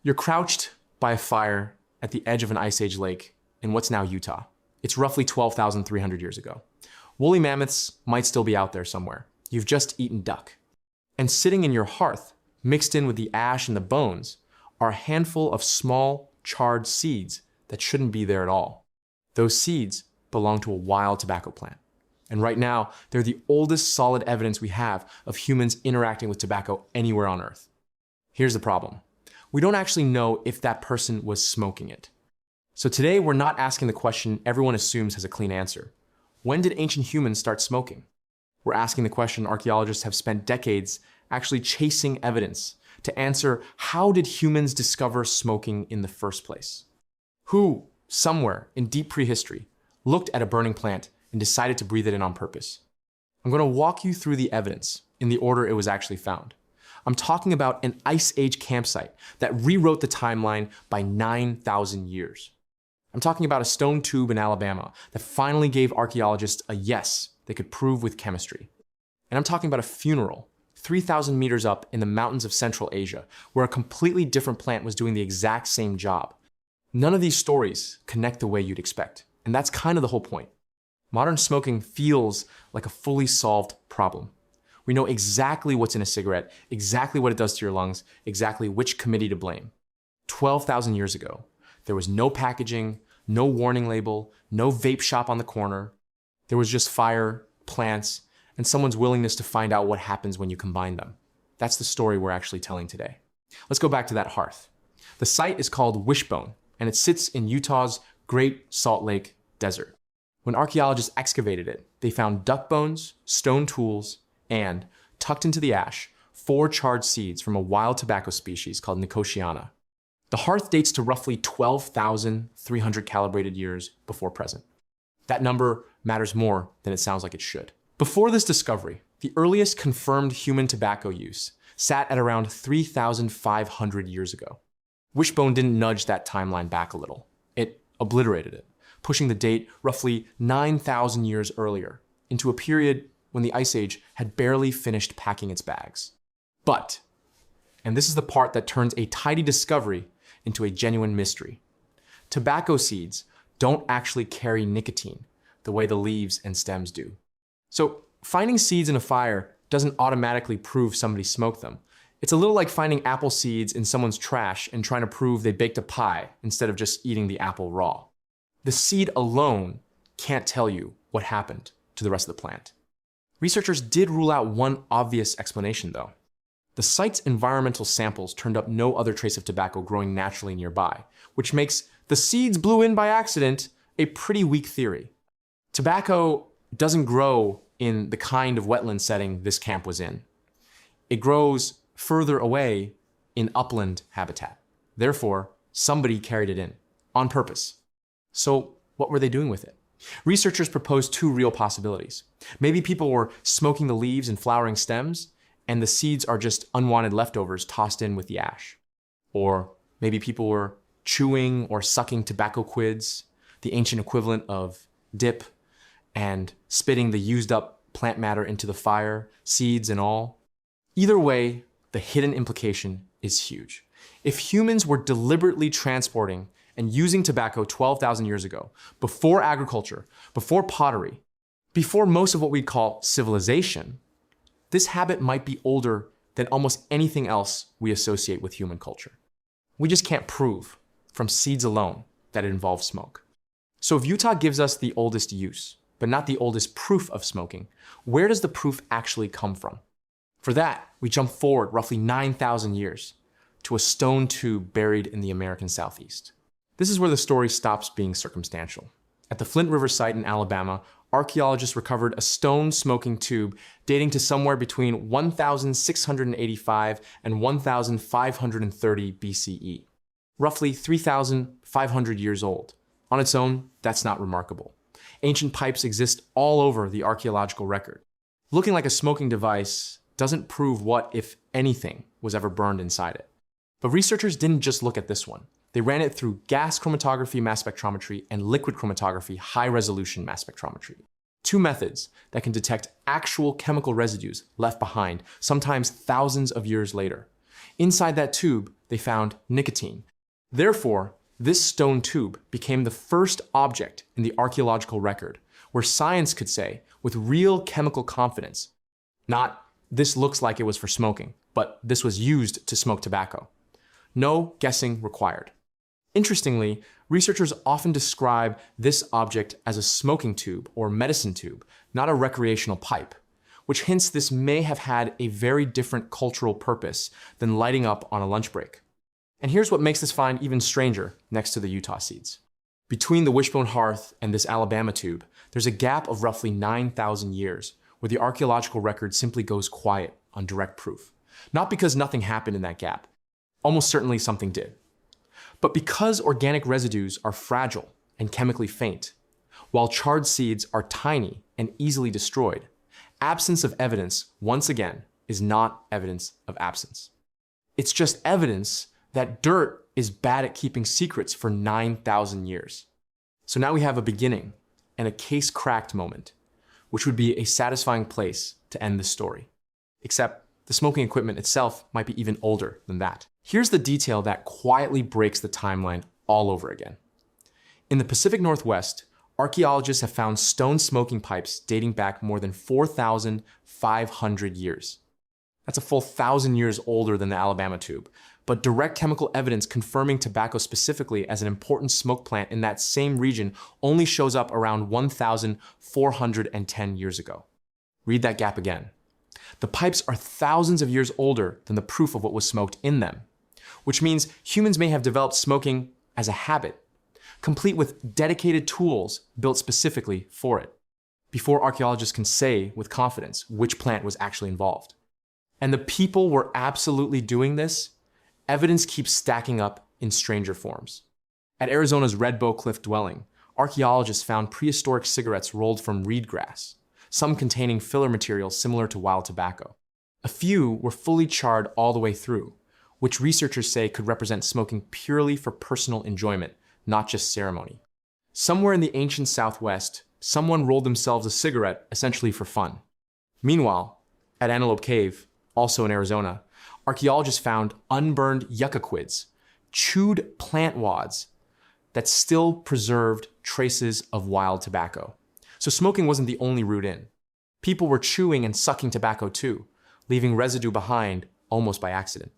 You're crouched by a fire at the edge of an Ice Age lake in what's now Utah. It's roughly 12,300 years ago. Woolly mammoths might still be out there somewhere. You've just eaten duck. And sitting in your hearth, mixed in with the ash and the bones, are a handful of small, charred seeds that shouldn't be there at all. Those seeds belong to a wild tobacco plant. And right now, they're the oldest solid evidence we have of humans interacting with tobacco anywhere on Earth. Here's the problem. We don't actually know if that person was smoking it. So today, we're not asking the question everyone assumes has a clean answer. When did ancient humans start smoking? We're asking the question archaeologists have spent decades actually chasing evidence to answer, how did humans discover smoking in the first place? Who, somewhere in deep prehistory, looked at a burning plant and decided to breathe it in on purpose? I'm going to walk you through the evidence in the order it was actually found. I'm talking about an Ice Age campsite that rewrote the timeline by 9,000 years. I'm talking about a stone tube in Alabama that finally gave archaeologists a yes they could prove with chemistry. And I'm talking about a funeral 3,000 meters up in the mountains of Central Asia, where a completely different plant was doing the exact same job. None of these stories connect the way you'd expect, and that's kind of the whole point. Modern smoking feels like a fully solved problem. We know exactly what's in a cigarette, exactly what it does to your lungs, exactly which committee to blame. 12,000 years ago, there was no packaging, no warning label, no vape shop on the corner. There was just fire, plants, and someone's willingness to find out what happens when you combine them. That's the story we're actually telling today. Let's go back to that hearth. The site is called Wishbone, and it sits in Utah's Great Salt Lake Desert. When archaeologists excavated it, they found duck bones, stone tools, and, tucked into the ash, 4 charred seeds from a wild tobacco species called Nicotiana. The hearth dates to roughly 12,300 calibrated years before present. That number matters more than it sounds like it should. Before this discovery, the earliest confirmed human tobacco use sat at around 3,500 years ago. Wishbone didn't nudge that timeline back a little. It obliterated it, pushing the date roughly 9,000 years earlier into a period when the Ice Age had barely finished packing its bags. But, and this is the part that turns a tidy discovery into a genuine mystery, tobacco seeds don't actually carry nicotine the way the leaves and stems do. So finding seeds in a fire doesn't automatically prove somebody smoked them. It's a little like finding apple seeds in someone's trash and trying to prove they baked a pie instead of just eating the apple raw. The seed alone can't tell you what happened to the rest of the plant. Researchers did rule out one obvious explanation though. The site's environmental samples turned up no other trace of tobacco growing naturally nearby, which makes the seeds blew in by accident a pretty weak theory. Tobacco doesn't grow in the kind of wetland setting this camp was in. It grows further away in upland habitat. Therefore, somebody carried it in on purpose. So what were they doing with it? Researchers proposed 2 real possibilities. Maybe people were smoking the leaves and flowering stems, and the seeds are just unwanted leftovers tossed in with the ash. Or maybe people were chewing or sucking tobacco quids, the ancient equivalent of dip, and spitting the used up plant matter into the fire, seeds and all. Either way, the hidden implication is huge. If humans were deliberately transporting and using tobacco 12,000 years ago, before agriculture, before pottery, before most of what we'd call civilization, this habit might be older than almost anything else we associate with human culture. We just can't prove from seeds alone that it involves smoke. So if Utah gives us the oldest use, but not the oldest proof of smoking, where does the proof actually come from? For that, we jump forward roughly 9,000 years to a stone tube buried in the American Southeast. This is where the story stops being circumstantial. At the Flint River site in Alabama, archaeologists recovered a stone smoking tube dating to somewhere between 1,685 and 1,530 BCE, roughly 3,500 years old. On its own, that's not remarkable. Ancient pipes exist all over the archaeological record. Looking like a smoking device doesn't prove what, if anything, was ever burned inside it. But researchers didn't just look at this one. They ran it through gas chromatography mass spectrometry and liquid chromatography high-resolution mass spectrometry. 2 methods that can detect actual chemical residues left behind, sometimes thousands of years later. Inside that tube, they found nicotine. Therefore, this stone tube became the first object in the archaeological record where science could say, with real chemical confidence, not this looks like it was for smoking, but this was used to smoke tobacco. No guessing required. Interestingly, researchers often describe this object as a smoking tube or medicine tube, not a recreational pipe, which hints this may have had a very different cultural purpose than lighting up on a lunch break. And here's what makes this find even stranger next to the Utah seeds. Between the Wishbone hearth and this Alabama tube, there's a gap of roughly 9,000 years where the archaeological record simply goes quiet on direct proof. Not because nothing happened in that gap. Almost certainly something did. But because organic residues are fragile and chemically faint, while charred seeds are tiny and easily destroyed, absence of evidence, once again, is not evidence of absence. It's just evidence that dirt is bad at keeping secrets for 9,000 years. So now we have a beginning and a case cracked moment, which would be a satisfying place to end this story. Except the smoking equipment itself might be even older than that. Here's the detail that quietly breaks the timeline all over again. In the Pacific Northwest, archaeologists have found stone smoking pipes dating back more than 4,500 years. That's a full 1,000 years older than the Alabama tube, but direct chemical evidence confirming tobacco specifically as an important smoke plant in that same region only shows up around 1,410 years ago. Read that gap again. The pipes are thousands of years older than the proof of what was smoked in them, which means humans may have developed smoking as a habit, complete with dedicated tools built specifically for it, before archaeologists can say with confidence which plant was actually involved. And the people were absolutely doing this. Evidence keeps stacking up in stranger forms. At Arizona's Red Bow Cliff dwelling, archaeologists found prehistoric cigarettes rolled from reed grass, some containing filler material similar to wild tobacco. A few were fully charred all the way through, which researchers say could represent smoking purely for personal enjoyment, not just ceremony. Somewhere in the ancient Southwest, someone rolled themselves a cigarette essentially for fun. Meanwhile, at Antelope Cave, also in Arizona, archaeologists found unburned yucca quids, chewed plant wads that still preserved traces of wild tobacco. So smoking wasn't the only route in. People were chewing and sucking tobacco too, leaving residue behind almost by accident.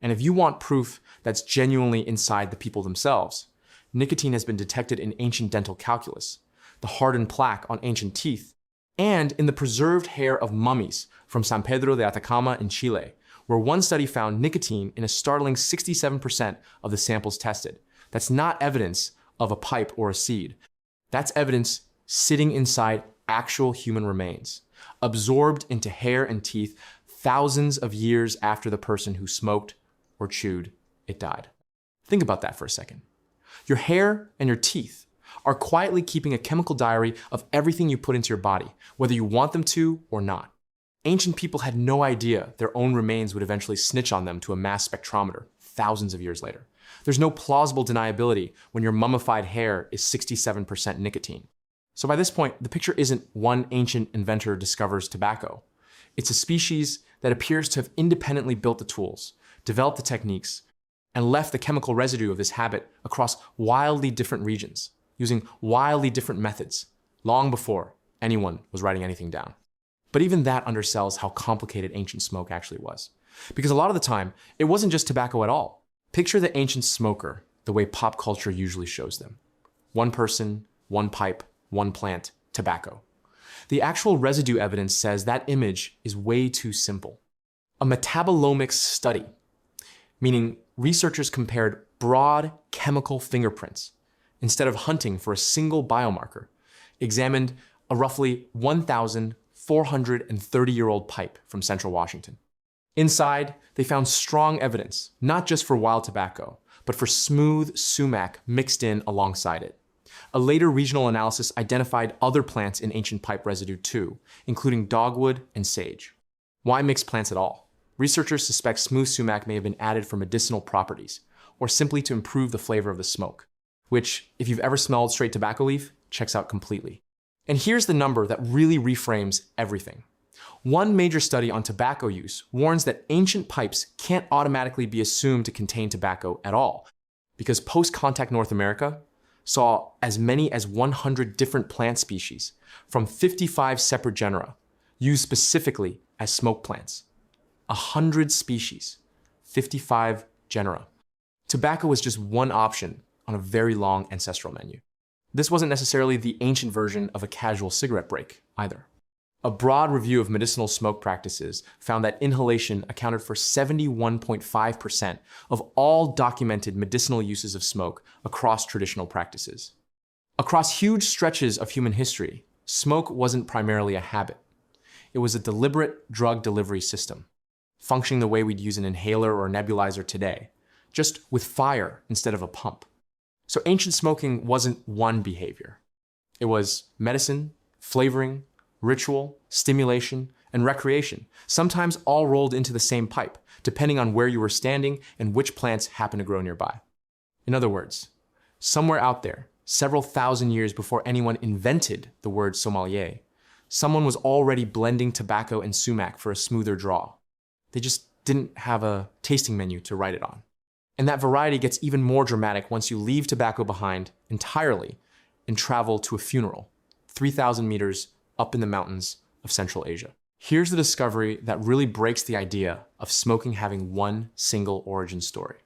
And if you want proof that's genuinely inside the people themselves, nicotine has been detected in ancient dental calculus, the hardened plaque on ancient teeth, and in the preserved hair of mummies from San Pedro de Atacama in Chile, where one study found nicotine in a startling 67% of the samples tested. That's not evidence of a pipe or a seed. That's evidence sitting inside actual human remains, absorbed into hair and teeth thousands of years after the person who smoked or chewed it died. Think about that for a second. Your hair and your teeth are quietly keeping a chemical diary of everything you put into your body, whether you want them to or not. Ancient people had no idea their own remains would eventually snitch on them to a mass spectrometer thousands of years later. There's no plausible deniability when your mummified hair is 67% nicotine. So by this point, the picture isn't one ancient inventor discovers tobacco. It's a species that appears to have independently built the tools, developed the techniques, and left the chemical residue of this habit across wildly different regions, using wildly different methods, long before anyone was writing anything down. But even that undersells how complicated ancient smoke actually was. Because a lot of the time, it wasn't just tobacco at all. Picture the ancient smoker the way pop culture usually shows them. One person, one pipe, one plant, tobacco. The actual residue evidence says that image is way too simple. A metabolomics study, meaning researchers compared broad chemical fingerprints instead of hunting for a single biomarker, examined a roughly 1,430-year-old pipe from central Washington. Inside, they found strong evidence, not just for wild tobacco, but for smooth sumac mixed in alongside it. A later regional analysis identified other plants in ancient pipe residue too, including dogwood and sage. Why mix plants at all? Researchers suspect smooth sumac may have been added for medicinal properties, or simply to improve the flavor of the smoke, which, if you've ever smelled straight tobacco leaf, checks out completely. And here's the number that really reframes everything. One major study on tobacco use warns that ancient pipes can't automatically be assumed to contain tobacco at all, because post-contact North America saw as many as 100 different plant species from 55 separate genera used specifically as smoke plants. 100 species, 55 genera. Tobacco was just one option on a very long ancestral menu. This wasn't necessarily the ancient version of a casual cigarette break either. A broad review of medicinal smoke practices found that inhalation accounted for 71.5% of all documented medicinal uses of smoke across traditional practices. Across huge stretches of human history, smoke wasn't primarily a habit. It was a deliberate drug delivery system, functioning the way we'd use an inhaler or a nebulizer today, just with fire instead of a pump. So ancient smoking wasn't one behavior. It was medicine, flavoring, ritual, stimulation, and recreation, sometimes all rolled into the same pipe, depending on where you were standing and which plants happened to grow nearby. In other words, somewhere out there, several thousand years before anyone invented the word sommelier, someone was already blending tobacco and sumac for a smoother draw. They just didn't have a tasting menu to write it on. And that variety gets even more dramatic once you leave tobacco behind entirely and travel to a funeral, 3,000 meters up in the mountains of Central Asia. Here's the discovery that really breaks the idea of smoking having one single origin story.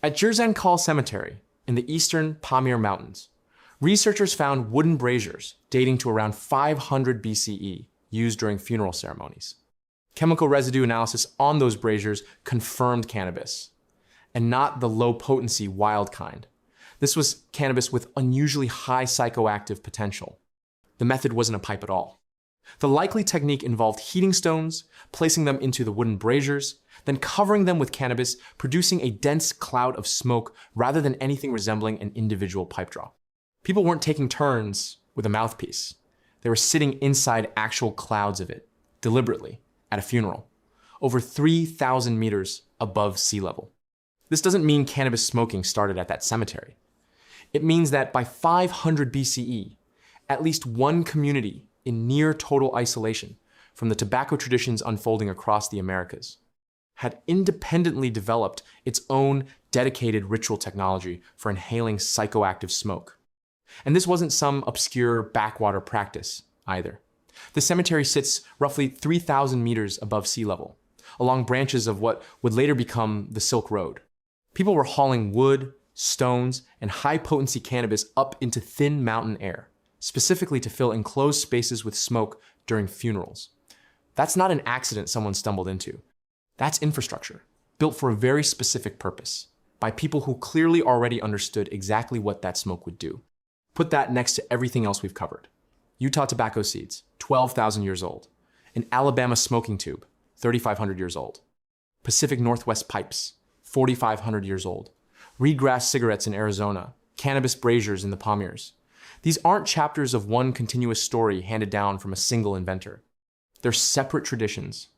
At Jirzankal Cemetery in the eastern Pamir Mountains, researchers found wooden braziers dating to around 500 BCE used during funeral ceremonies. Chemical residue analysis on those braziers confirmed cannabis, and not the low-potency wild kind. This was cannabis with unusually high psychoactive potential. The method wasn't a pipe at all. The likely technique involved heating stones, placing them into the wooden braziers, then covering them with cannabis, producing a dense cloud of smoke rather than anything resembling an individual pipe draw. People weren't taking turns with a mouthpiece. They were sitting inside actual clouds of it, deliberately, at a funeral, over 3,000 meters above sea level. This doesn't mean cannabis smoking started at that cemetery. It means that by 500 BCE, at least one community in near total isolation from the tobacco traditions unfolding across the Americas had independently developed its own dedicated ritual technology for inhaling psychoactive smoke. And this wasn't some obscure backwater practice either. The cemetery sits roughly 3,000 meters above sea level, along branches of what would later become the Silk Road. People were hauling wood, stones, and high-potency cannabis up into thin mountain air, specifically to fill enclosed spaces with smoke during funerals. That's not an accident someone stumbled into. That's infrastructure, built for a very specific purpose, by people who clearly already understood exactly what that smoke would do. Put that next to everything else we've covered. Utah tobacco seeds, 12,000 years old. An Alabama smoking tube, 3,500 years old. Pacific Northwest pipes, 4,500 years old. Reed grass cigarettes in Arizona, cannabis braziers in the Pamirs. These aren't chapters of one continuous story handed down from a single inventor. They're separate traditions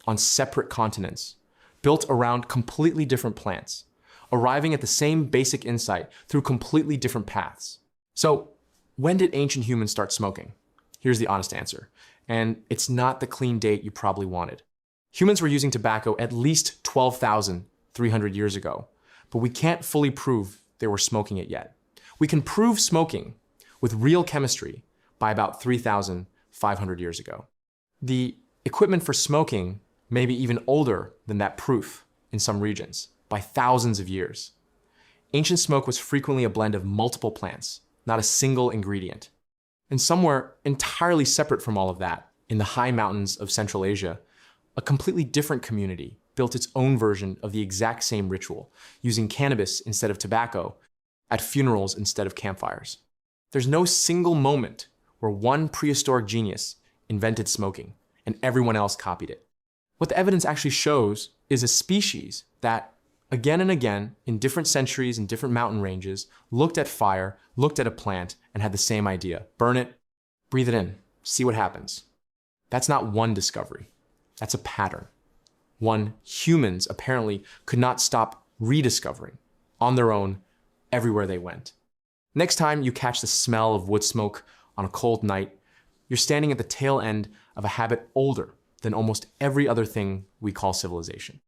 on separate continents, built around completely different plants, arriving at the same basic insight through completely different paths. So, when did ancient humans start smoking? Here's the honest answer, and it's not the clean date you probably wanted. Humans were using tobacco at least 12,300 years ago, but we can't fully prove they were smoking it yet. We can prove smoking with real chemistry by about 3,500 years ago. The equipment for smoking may be even older than that proof in some regions, by thousands of years. Ancient smoke was frequently a blend of multiple plants, not a single ingredient. And somewhere entirely separate from all of that, in the high mountains of Central Asia, a completely different community built its own version of the exact same ritual, using cannabis instead of tobacco, at funerals instead of campfires. There's no single moment where one prehistoric genius invented smoking and everyone else copied it. What the evidence actually shows is a species that, again and again, in different centuries and different mountain ranges, looked at fire, looked at a plant, and had the same idea. Burn it, breathe it in, see what happens. That's not one discovery. That's a pattern. One humans apparently could not stop rediscovering on their own everywhere they went. Next time you catch the smell of wood smoke on a cold night, you're standing at the tail end of a habit older than almost every other thing we call civilization.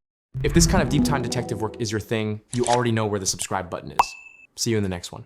If this kind of deep time detective work is your thing, you already know where the subscribe button is. See you in the next one.